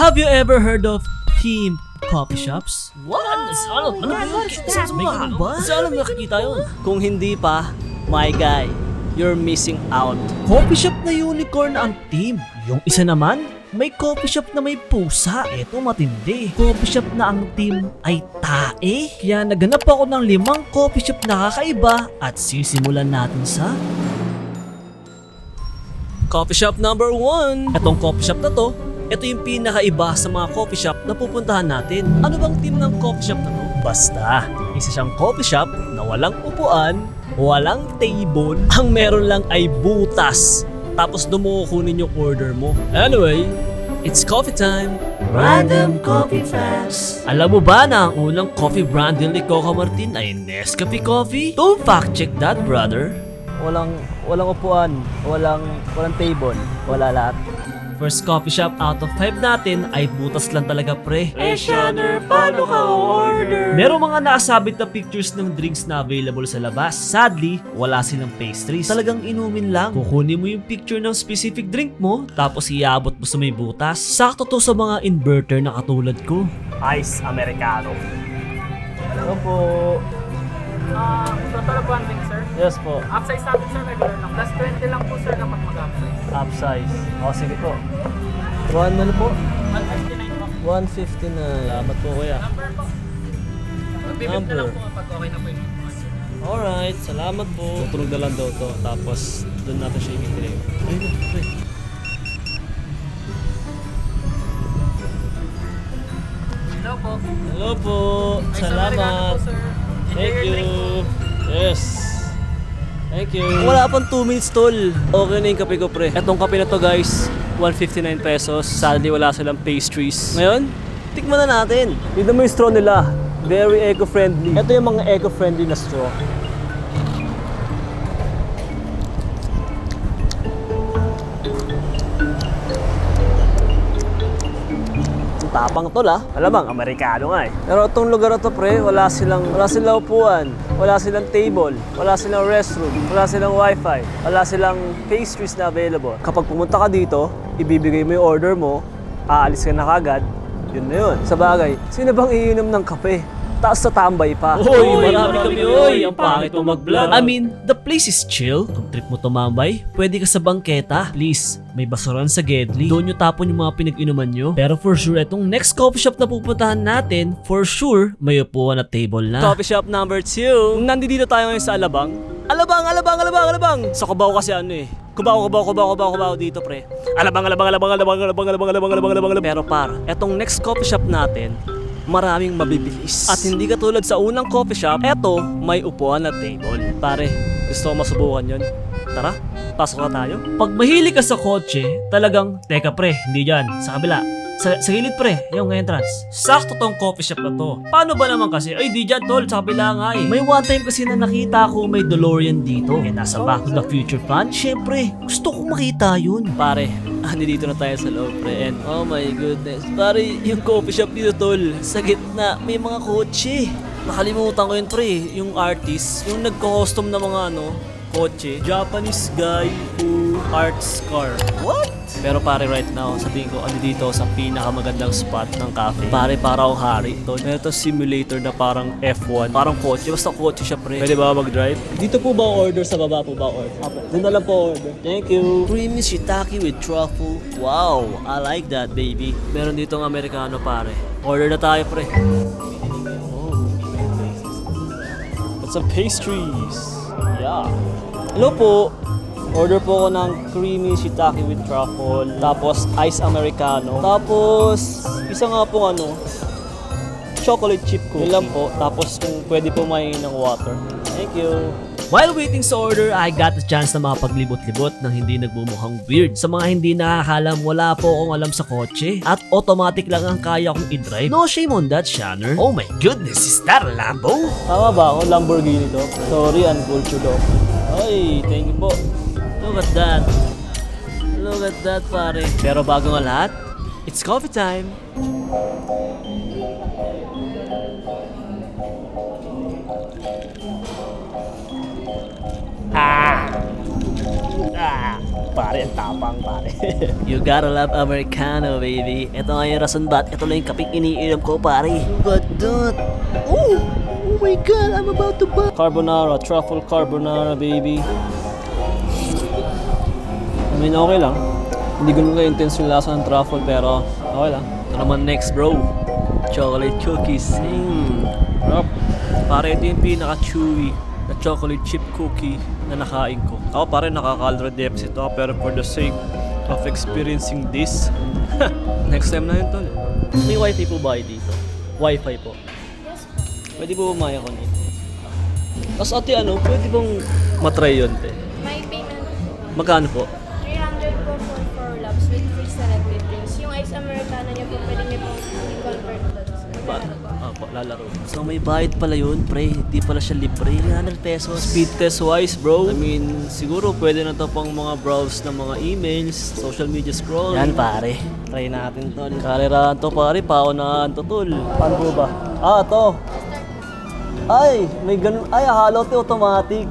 Have you ever heard of themed coffee shops? What? Ano ba yun? Saan nakikita yun? Kung hindi pa, my guy, you're missing out. Coffee shop na unicorn ang theme. Yung isa naman, may coffee shop na may pusa. Eto matindi. Coffee shop na ang theme ay tae. Kaya naganap ako ng 5 coffee shop na kakaiba at sisimulan natin sa Coffee shop number 1. etong coffee shop na to. Ito yung pinakaiba sa mga coffee shop na pupuntahan natin. Ano bang theme ng coffee shop na to? Basta, isa siyang coffee shop na walang upuan, walang table, ang meron lang ay butas. Tapos doon mo kukunin yung order mo. Anyway, it's coffee time. Random Coffee Facts. Alam mo ba na ang unang coffee brand ni Coco Martin ay Nescafe Coffee? Don't fact check that, brother. Walang upuan, walang table, wala lahat. First coffee shop out of 5 natin ay butas lang talaga, pre. Shanner, paano ka order? Merong mga nakasabit na pictures ng drinks na available sa labas. Sadly, wala silang pastries. Talagang inumin lang. Kukunin mo yung picture ng specific drink mo, tapos iabot mo sa may butas. Sakto to sa mga inverter na katulad ko. Ice Americano. Hello po. Total of 1 drink, sir. Yes po, Upsize natin, sir, regular lang. Plus 20 lang po, sir, kapag mag-upsize. upsize. O sige po. One ano po? 159 po. 159. Salamat po kuya. Number po. Magbibit na Number. lang po kapag okay na po yung Alright, salamat po. Tutunog na lang daw to, tapos doon natin siya i-claim. Ayun na, pre. Hello po. Hello po, Ay, salamat. po, sir. Enjoy Thank your drink. you. Yes. Thank you. Wala pang 2 minutes tol. Okay na yung kape ko pre. Etong kape na to guys, 159 pesos. Sadly wala silang pastries. Ngayon, tikman na natin. Tignan mo yung straw nila. Very eco-friendly. Ito yung mga eco-friendly na straw. Tapang tol ah. Alamang, Amerikano nga eh. Pero itong lugar na to pre, wala silang upuan, wala silang table, wala silang restroom, wala silang wifi, wala silang pastries na available. Kapag pumunta ka dito, ibibigay mo yung order mo, aalis ka na kagad, yun na yun. Sa bagay, sino bang iinom ng kape? Taas sa tambay pa. Hoy, marami kami, oy. Ang pangit mo mag-vlog. I mean, the place is chill. Kung trip mo tumambay, pwede ka sa bangketa. Please, may basuran sa Gedli. Doon nyo tapon yung mga pinag-inuman nyo. Pero for sure, itong next coffee shop na pupuntahan natin, for sure, may upuan at table na. Coffee shop number 2. Nandito tayo ngayon sa Alabang. Alabang! Sa Cubao kasi ano eh. Cubao dito pre. Alabang. Pero par, etong next coffee shop natin, maraming mabibilis. At hindi katulad sa unang coffee shop, eto may upuan at table. Pare, gusto ko masubukan yun. Tara, pasok na tayo. Pag mahilig ka sa kotse, talagang, teka pre, hindi dyan, sa kabila. Sa gilid pre, yung entrance. Sakto tong coffee shop na to. Paano ba naman kasi? Ay di dyan tol, sa kabila nga eh. May one time kasi na nakita ko may DeLorean dito. Eh nasa Back to the Future fan, syempre, gusto kong makita yun. Pare, dito na tayo sa loob pre. And oh my goodness, pare, yung coffee shop dito tol, sa gitna, may mga kotse. Nakalimutan ko yun pre, yung artist, yung nagko-custom na mga kotse. Japanese guy who arts car. What? Pero pare right now, sabihin ko, dito sa pinakamagandang spot ng cafe. Pare, para akong hari. Ito simulator na parang F1. Parang kotse. Basta kotse siya pre. Pwede ba mag-drive? Dito po ba order? Sa baba po ba order? Apo. Doon na lang po order. Thank you. Creamy shiitake with truffle. Wow, I like that baby. Meron dito ng Amerikano pare. Order na tayo pre. Oh. Got some pastries. Yeah. Hello po. Order po ako ng creamy shiitake with truffle, tapos ice americano, tapos isa nga po chocolate chip cookie. Yun lang po, tapos kung pwede po may ng water. Thank you. While waiting sa order, I got the chance na makapaglibot-libot ng hindi nagbumukhang weird. Sa mga hindi nakakalam, wala po akong alam sa kotse at automatic lang ang kaya kong i-drive. No shame on that, Shanner. Oh my goodness, is that a Lambo? Tama ba ako? Lamborghini to? Sorry, uncultured ako. Ay, thank you po. Look at that. Look at that, pare. Pero bago nga lahat, it's coffee time. Pare, ang tapang pare. You gotta love Americano, baby. Ito nga yung rason ba't ito lang yung kaping iniinom ko, pare. But don't. Oh my God, I'm about to buy. Carbonara, truffle carbonara, baby. I mean, okay lang. Hindi ganun ka-intense yung lasa ng truffle, pero okay lang. Ito naman next, bro. Chocolate cookies. Sarap. Pare, ito yung pinaka-chewy na chocolate chip cookie na nakain ko. Ako pare, nakaka-calorie deficit ako, pero for the sake of experiencing this, next time na yun, tol. May wifi po ba kayo dito? Wifi po. Pwede po bumaya ko nito. Tapos ate, pwede bang matry yun, te? May payment po. Magkano po? 300 po for 4 laps with free salad with drinks. Yung ice americano niyo po, pwede niyo po i-convert doon. Magkano po? Opo, lalaro. So may bayad pala yun, pre. Di pala siya libre. 300 pesos. Speed test wise, bro. I mean, siguro pwede na to pang mga browse ng mga emails, social media scroll. Yan pare, try natin tol. Kalirahan to, pare. Paunahan to, tol. Paano po ba? Ah, to. Ay, may ganun. Ay, halo to automatic.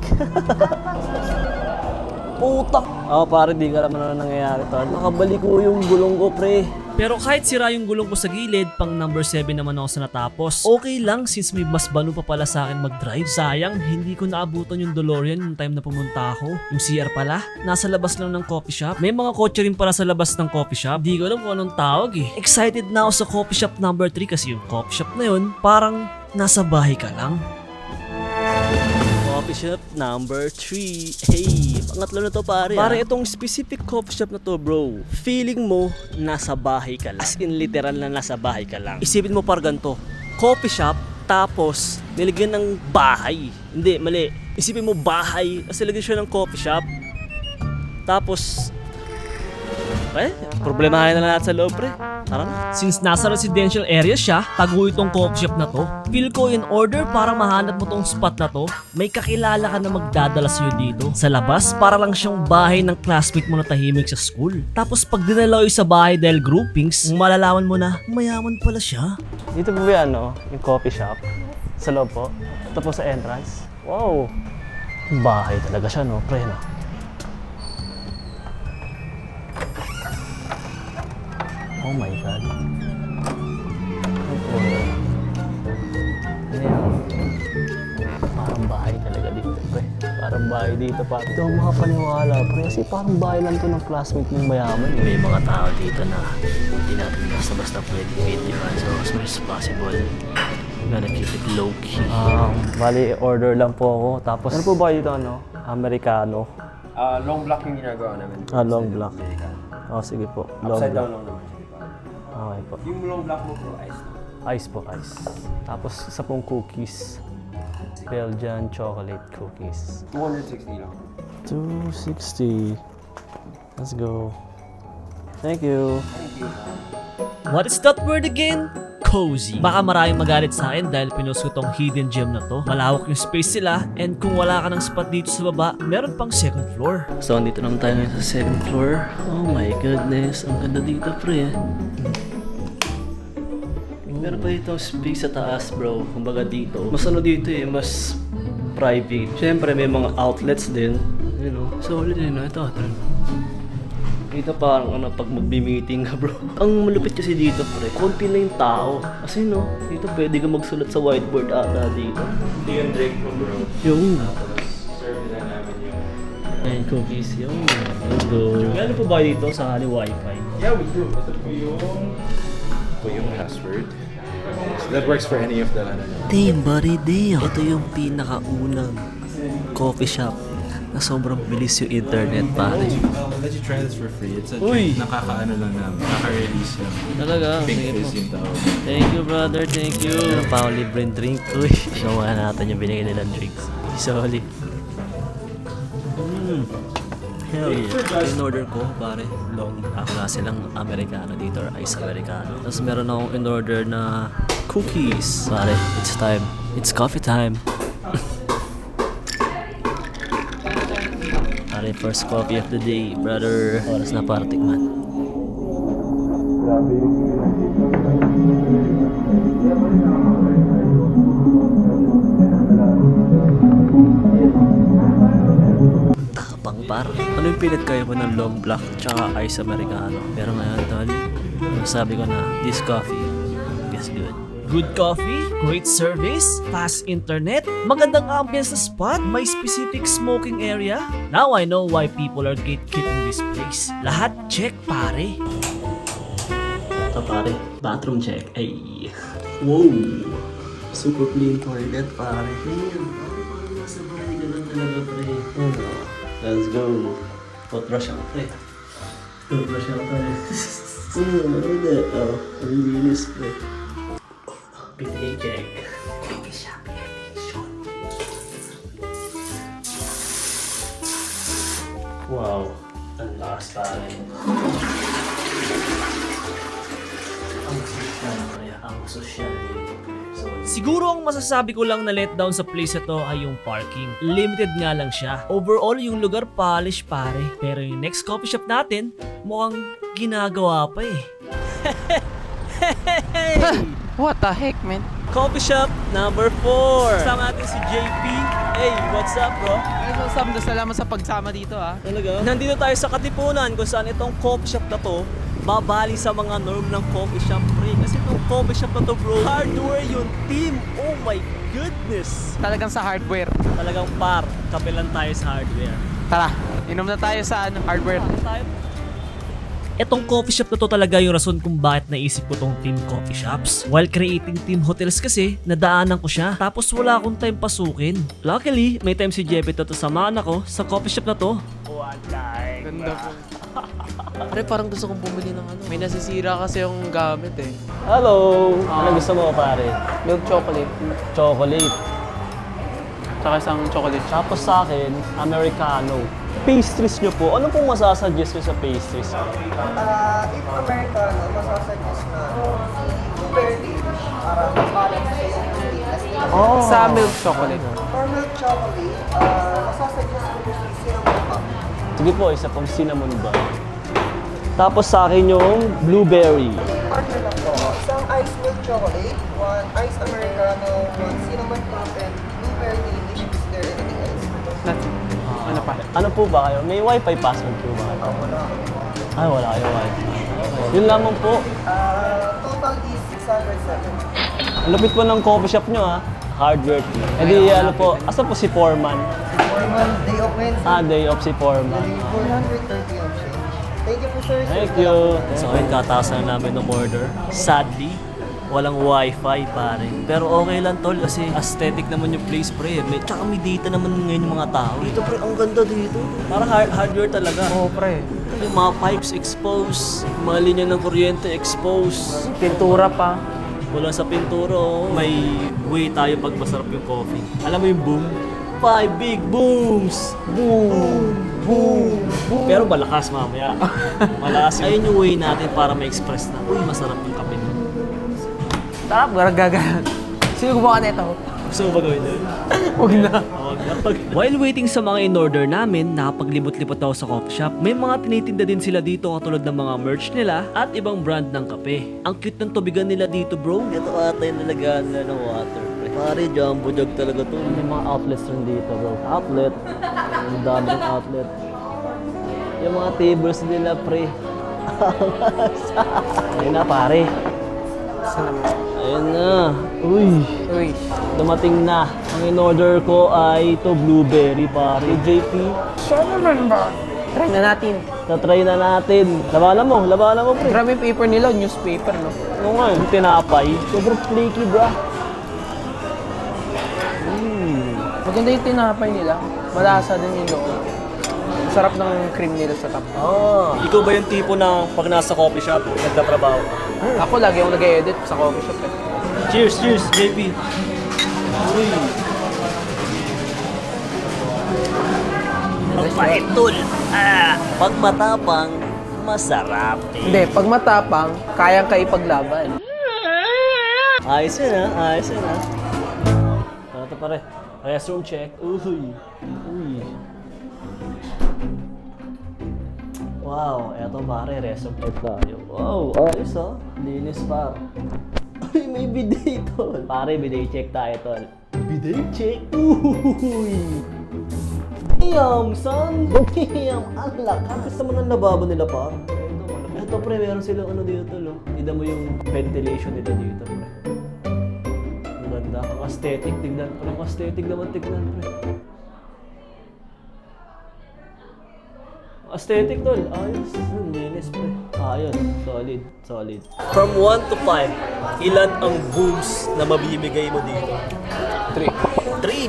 Putak. Oh, pare, di ka naman na nangyayari tol. Nakabalik ko yung gulong ko, pre. Pero kahit sira yung gulong ko sa gilid, pang number 7 naman ako sa natapos. Okay lang since may mas bano pa pala sa akin mag-drive. Sayang, hindi ko naabutan yung DeLorean yung time na pumunta ako. Yung CR pala, nasa labas lang ng coffee shop. May mga kotse rin pala sa labas ng coffee shop. Di ko alam kung anong tawag eh. Excited na ako sa coffee shop number 3 kasi yung coffee shop na yun, parang nasa bahay ka lang. Coffee shop number 3. Hey, pangatlo na to, pare. Pare, itong specific coffee shop na to, bro, feeling mo nasa bahay ka lang. As in literal na nasa bahay ka lang. Isipin mo par ganito. Coffee shop, tapos nilagyan ng bahay. Hindi, mali. Isipin mo bahay, tapos nilagyan siya ng coffee shop. Tapos, problemahin na natin sa loob, pre. Tara na. Since nasa residential area siya, tago itong coffee shop na to. Feel ko in order para mahanap mo tong spot na to, may kakilala ka na magdadala sa'yo dito. Sa labas, para lang siyang bahay ng classmate mo na tahimik sa school. Tapos pag dinala kayo sa bahay dahil groupings, malalaman mo na mayaman pala siya. Dito po ba yung coffee shop? Sa loob po? Ito po sa entrance? Wow! Bahay talaga siya, no? Pre, no? Oh my God. Parang bahay talaga dito, pre. Parang bahay dito, pa. Ito ang makapaniwala, pre. Kasi parang bahay lang to ng classmate ng mayaman. May mga tao dito na hindi natin basta-basta pwede meet, di ba? So, as much as possible, we gotta keep it low-key. Bali, order lang po ako. Tapos, ano po ba dito, Americano? Long block yung ginagawa namin. Long block. Oh, sige po. Long Upside block. down lang naman siya. Okay po. Yung long block mo bro, ice. Ice po, ice. Tapos, isa pong cookies. Belgian chocolate cookies. 260 lang. 260. Let's go. Thank you. What is that word again? Cozy. Baka maraming magalit sa akin dahil pinost ko tong hidden gem na to. Malawak yung space sila and kung wala ka ng spot dito sa baba, meron pang second floor. So, andito naman tayo ngayon sa second floor. Oh my goodness, ang ganda dito, pre. Meron pa dito space sa taas, bro. Kumbaga dito. Mas dito mas private. Siyempre, may mga outlets din. You know, solid din, no? Ito. Dito parang pag magbi-meeting ka, bro. Ang malupit kasi dito, pre, konti na yung tao. Kasi dito pwede ka magsulat sa whiteboard ata dito. Hindi yung break mo bro. Yung Serve na namin yung... and cookies, yung let's go. Meron po ba dito sa wifi? Yeah, we do. Ito po yung password. So that works for any of the Damn, buddy, damn. Ito yung pinakaunang coffee shop na sobrang bilis yung internet, pare. I'll let you try this for free. It's a Uy! drink, nakakaano lang na, nakaka-release lang. Talaga? Pink Sige po. fizz yung tawag. Thank you, brother. Thank you. Meron pa akong libreng drink. Uy, nawa natin yung binigay nilang drinks. Solid. Hell yeah. In-order ko, pare, long black. Wala silang Americano dito or ice Americano. Tapos meron akong in-order na cookies. Pare, it's time. It's coffee time. Pare, first coffee of the day, brother. Oras na para tikman. par. Ano yung pinagkaya mo ng long black tsaka ice americano? Pero ngayon, tol, sabi ko na, this coffee is good. Good coffee, great service, fast internet, magandang ambience sa spot, may specific smoking area. Now I know why people are gatekeeping this place. Lahat check, pare. Ito pare, bathroom check. Ay. Wow! Super clean toilet pare. Damn, parang nasa bahay ka lang talaga pre. Let's go. Toothbrush ako pre. Toothbrush ako pare. Ano na? Oh, ang linis pre. PTA check. Wow, ang lakas pare. Ang social dito. Siguro ang masasabi ko lang na letdown sa place ito ay yung parking. Limited nga lang siya. Overall, yung lugar polish pare. Pero yung next coffee shop natin, mukhang ginagawa pa eh. What the heck, man? Coffee shop number 4. Kasama natin si JP. Hey, what's up bro? Ay, salamat sa pagsama dito, Talaga? Nandito tayo sa Katipunan kung saan itong coffee shop na to babali sa mga norm ng coffee shop pre. Kasi itong coffee shop na to bro, hardware yung team. Oh my goodness. Talagang sa hardware. Talagang par, kapilan tayo sa hardware. Tara, inom na tayo sa hardware. Etong coffee shop na to talaga yung rason kung bakit naisip ko tong team coffee shops. While creating team hotels kasi, nadaanan ko siya. Tapos wala akong time pasukin. Luckily, may time si Jeppe to samahan ako sa coffee shop na to. Ganda po. Pare, parang gusto kong bumili ng ano. May nasisira kasi yung gamit eh. Hello! Ano gusto mo pare? Milk chocolate. Chocolate. Tsaka isang chocolate shop. Tapos sa akin, Americano. Pastries nyo po, ano pong masasuggest nyo sa pastries? If Americano, masasuggest na blueberry dish para balance sa yung sweetness nila. Sa milk chocolate. For milk chocolate, masasuggest ko po si cinnamon pop. Sige po, isa pong cinnamon ba? Tapos sa akin yung blueberry. Partner lang po. Isang iced milk chocolate, one iced Americano, one cinnamon pop, and blueberry dish. Is there anything else? That's it. Ano pa? Ano po ba kayo? May wifi password po ba kayo? Wala. Ay, wala kayo wifi. Yun lamang po. Total is 607. Ang lupit po ng coffee shop nyo ha. Hardware team. E di ano po, asa po si Foreman? Foreman, day of Wednesday. Day off si Foreman. 430 ang change. Thank you po, sir. Thank you. So ayun, kataas na namin ng order. Sadly, walang wifi pare. Pero okay lang tol kasi aesthetic naman yung place pre. Tsaka may data naman ngayon yung mga tao. Dito pre, ang ganda dito. Parang hardware talaga. Oo, pre. Yung mga pipes exposed, yung mga linya ng kuryente exposed. Pintura pa. Kulang sa pintura, oh. May way tayo pag masarap yung coffee. Alam mo yung boom? 5 big booms! Boom! Boom! Boom! Pero malakas mamaya. Malakas. Ayun yung way natin para ma-express na, uy, masarap yung kape nyo. Tarap, garagagan. Sino gumawa na ito? Gusto mo ba gawin doon? Huwag na. While waiting sa mga in-order namin, nakapaglibot-libot ako sa coffee shop. May mga tinitinda din sila dito katulad ng mga merch nila at ibang brand ng kape. Ang cute ng tubigan nila dito bro. Ito ata yung nalagaan nila ng water pre. Pare, jumbo jug talaga to. May mga outlets rin dito bro. Outlet. Ang daming outlet. Yung mga tables nila pre. Ayun na pare. Ayun na. Uy. Uy. Dumating na. Ang in-order ko ay ito blueberry pare. JP. Sure naman ba? Try na natin. Tatry na natin. Labanan mo pre. Grabe yung paper nila, newspaper, no? Oo nga, yung tinapay. Sobrang flaky bra. Maganda yung tinapay nila. Malasa din yung loob. Sarap ng cream nila sa top. Ikaw ba yung tipo na pag nasa coffee shop, nagtatrabaho? Ako lagi akong nag-edit sa coffee shop. Eh. Cheers, cheers, JP. Uy. Mapait tol. Pag matapang, masarap. Hindi, pag matapang, kayang kaipaglaban. Ayos yun ha, ayos yun ha. Ito pare, restroom check. Uy. Uy. Wow, eto pare, restroom check tayo. Wow, ayos ha. Linis pa. Ay, may bidet tol. Pare, bidet check tayo tol. Bidet check? Uy. Damn, son! Damn! Ang lakas! Gusto mo ng lababo nila, par? Ito, pre, meron silang ano dito, lo. Tignan mo yung ventilation nila dito, pre. Ang ganda. Ang aesthetic, tignan. Ang aesthetic naman, tignan, pre. Aesthetic, tol. Ayos. Linis, pre. Ayos. Solid. Solid. From 1 to 5, ilan ang booms na mabibigay mo dito? 3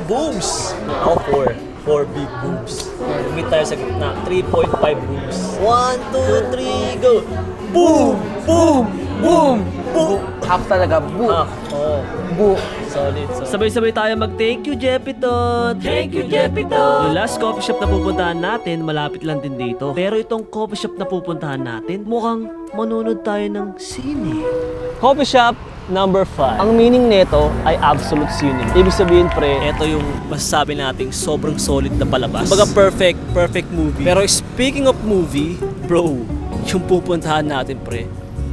booms! Ako 4. 4 big booms. Meet tayo sa gitna. 3.5 booms. 1, 2, 3, go! Boom! Boom! Boom! Boom! Half talaga, bu. Oh. Bu. Solid. Sabay-sabay tayo mag-thank you, Jepitot! Thank you, Jepitot! Yung last coffee shop na pupuntahan natin, malapit lang din dito. Pero itong coffee shop na pupuntahan natin, mukhang manunod tayo ng sine. Coffee shop number 5. Ang meaning nito ay absolute cinema. Ibig sabihin, pre, ito yung masasabi nating sobrang solid na palabas. Kumbaga perfect movie. Pero speaking of movie, bro, yung pupuntahan natin, pre,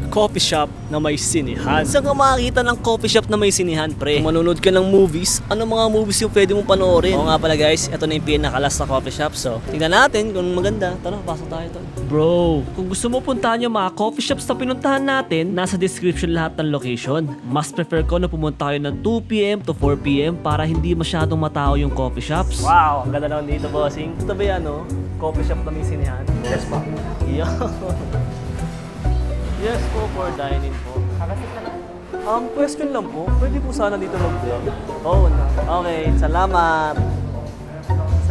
coffee shop na may sinihan. Saan ka makakita ng coffee shop na may sinihan, pre? Kung manonood ka ng movies, ano mga movies yung pwede mong panoorin? Oo nga pala guys, ito na yung pinakalas na coffee shop. So, tingnan natin kung maganda. Tara, pasok tayo to. Bro, kung gusto mo puntahan yung mga coffee shops na pinuntahan natin, nasa description lahat ng location. Mas prefer ko na pumunta kayo ng 2 p.m. to 4 p.m. para hindi masyadong matao yung coffee shops. Wow, ang ganda naman dito, bossing. Ito ba yan, no? Coffee shop na may sinihan? Yes, pa. Yeah. Yes po, for dining po. Question lang po. Pwede po sana dito mag-vlog. Oh, no. Okay, salamat.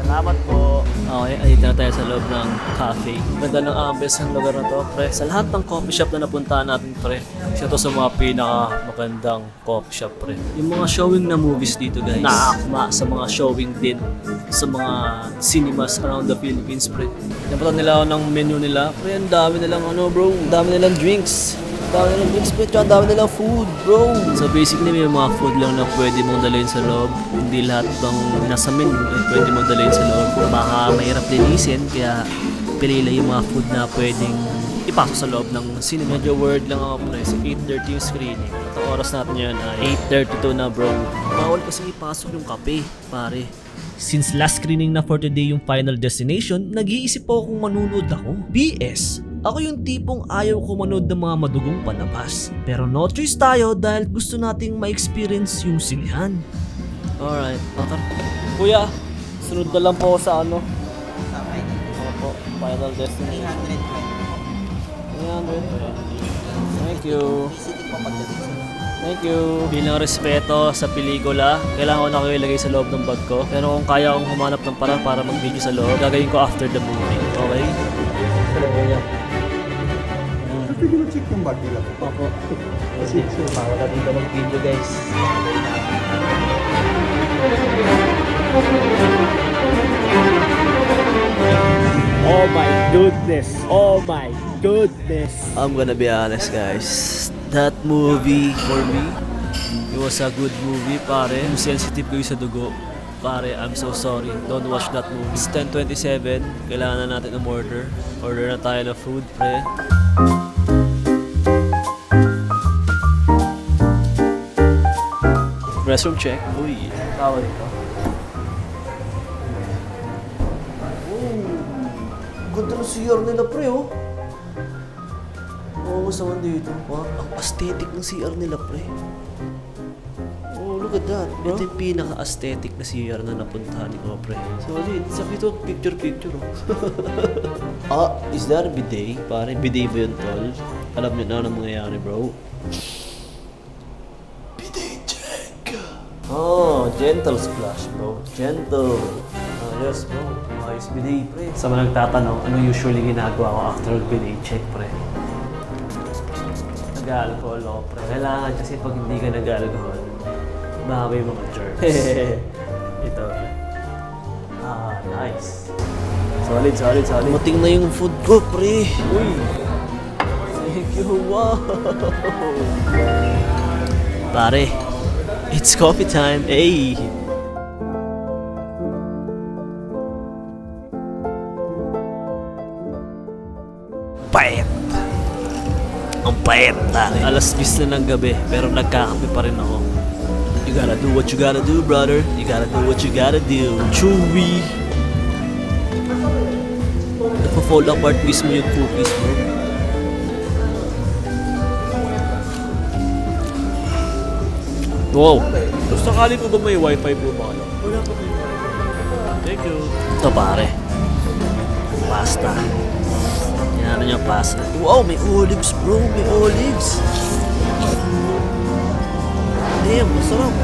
Salamat po. Okay, ayun na tayo sa loob ng cafe. Ganda ng ambience ng lugar na to, pre. Sa lahat ng coffee shop na napuntahan natin, pre, isa to sa mga pinaka-magandang coffee shop, pre. Yung mga showing na movies dito, guys, naakma sa mga showing din sa mga cinemas around the Philippines, pre. Napatan nila ako ng menu nila, pre, ang dami nilang ano, bro, ang dami nilang drinks. Ang dami nilang drinks, pre, tsaka ang dami nilang food, bro. So basically, may mga food lang na pwede mong dalhin sa loob. Hindi lahat ng nasa menu ay pwede mong dalhin sa loob. Baka mahirap linisin, kaya pili lang yung mga food na pwedeng ipasok sa loob ng cinema. Medyo word lang ako, pre. So 8:30 yung screening. At ang oras natin yun ay 8:32 na, bro. Bawal kasi ipasok yung kape, pare. Since last screening na for today yung Final Destination, nag-iisip po kung manunood ako. BS, ako yung tipong ayaw ko manood ng mga madugong palabas. Pero no choice tayo dahil gusto nating ma-experience yung sinihan. Alright, Matar. Kuya, sunod na lang po ako sa ano. Opo, Final Destination. 300. Thank you. Thank you. Bilang respeto sa pelikula, kailangan ko na kayo ilagay sa loob ng bag ko. Pero kung kaya akong humanap ng parang para mag-video sa loob, gagawin ko after the movie. Okay? Pwede mo check yung bag nila. Opo. Bawal na dito mag-video, guys. Oh my goodness. Oh my goodness. I'm gonna be honest, guys. That movie, for me, it was a good movie, pare. Kung sensitive kayo sa dugo, pare, I'm so sorry. Don't watch that movie. It's 10:27. Kailangan na natin umorder. Order na tayo ng food, pre. Restroom check. Uy, tawag ito. Ganda ng CR nila, pre, oh. Oo, sa dito. Wow, ang aesthetic ng CR nila, pre. Oh, look at that, bro. Ito yung pinaka-aesthetic na CR na napuntahan ko, pre. Solid. Sabi ito, picture, oh. Ah, is that a bidet? Pare, bidet ba yun, tol? Alam niyo na anong mangyayari, bro. Bidet check! Oh, gentle splash, bro. Gentle. Yes, bro. Ayos bidet, pre. Sa mga nagtatanong, ano usually ginagawa ko after bidet check, pre? Nag-alcohol ako, pre. Kailangan kasi pag hindi ka nag-alcohol, baka may mga germs. Ito, pre. Ah, nice. Solid. Mating na yung food ko, pre. Uy! Thank you, wow! Pare, it's coffee time. Hey! Payat! Ang payat, pare. Alas 10 na ng gabi, pero nagkakape pa rin ako. You gotta do what you gotta do, brother. You gotta do what you gotta do. Chewy! mag-fall apart mismo yung cookies, bro. Wow! Kung sakali po ba may wifi po ba? Wala po. Thank you. Ito pare. Pasta. Yan yung pasta. Wow, may olives bro. May olives. Damn, masarap.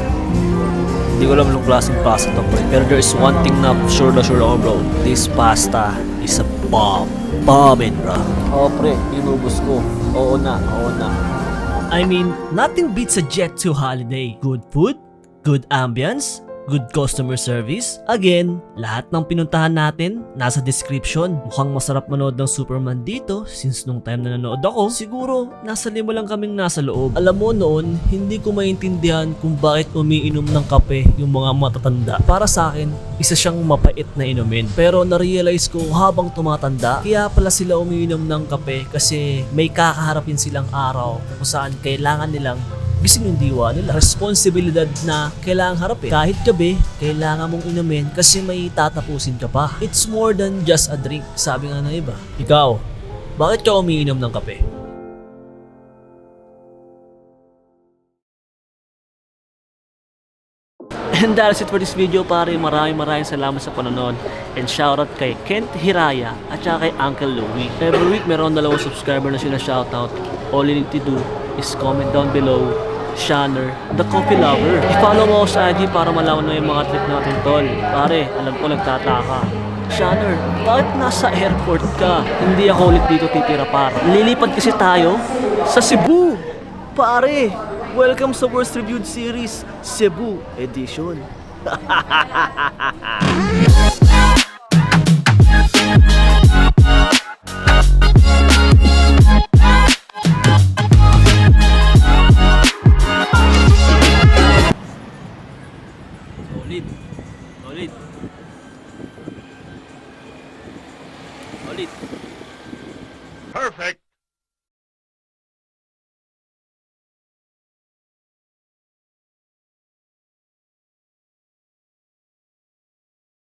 Hindi ko alam anong klaseng pasta to pre. Pero there is one thing na sure ako bro. This pasta is a bomb. Bombin bro. Oo pre, inubos ko. Oo na. I mean, nothing beats a Jet 2 holiday. Good food, good ambience, good customer service. Again, lahat ng pinuntahan natin nasa description. Mukhang masarap manood ng Superman dito since nung time na nanood ako, siguro nasa 5 lang kaming nasa loob. Alam mo noon, hindi ko maintindihan kung bakit umiinom ng kape yung mga matatanda. Para sa akin, isa siyang mapait na inumin. Pero na-realize ko habang tumatanda, kaya pala sila umiinom ng kape kasi may kakaharapin silang araw kung saan kailangan nilang gising yung diwa nila. Responsibilidad na kailangang harapin. Kahit gabi, kailangan mong inumin kasi may tatapusin ka pa. It's more than just a drink, sabi nga ng iba. Ikaw, bakit ka umiinom ng kape? And that's it for this video pare. Maraming salamat sa panonood. And shoutout kay Kent Hiraya at saka kay Uncle Louie. Every week meron 2 subscriber na sila shoutout. All you need to do is comment down below Shanner, the coffee lover. I-follow mo ako sa IG para malaman mo yung mga trip natin tol. Pare, alam ko nagtataka. Shanner, bakit nasa airport ka? Hindi ako ulit dito titira para. Lilipad kasi tayo sa Cebu. Pare, welcome sa Worst Reviewed Series, Cebu Edition. Solid. Perfect.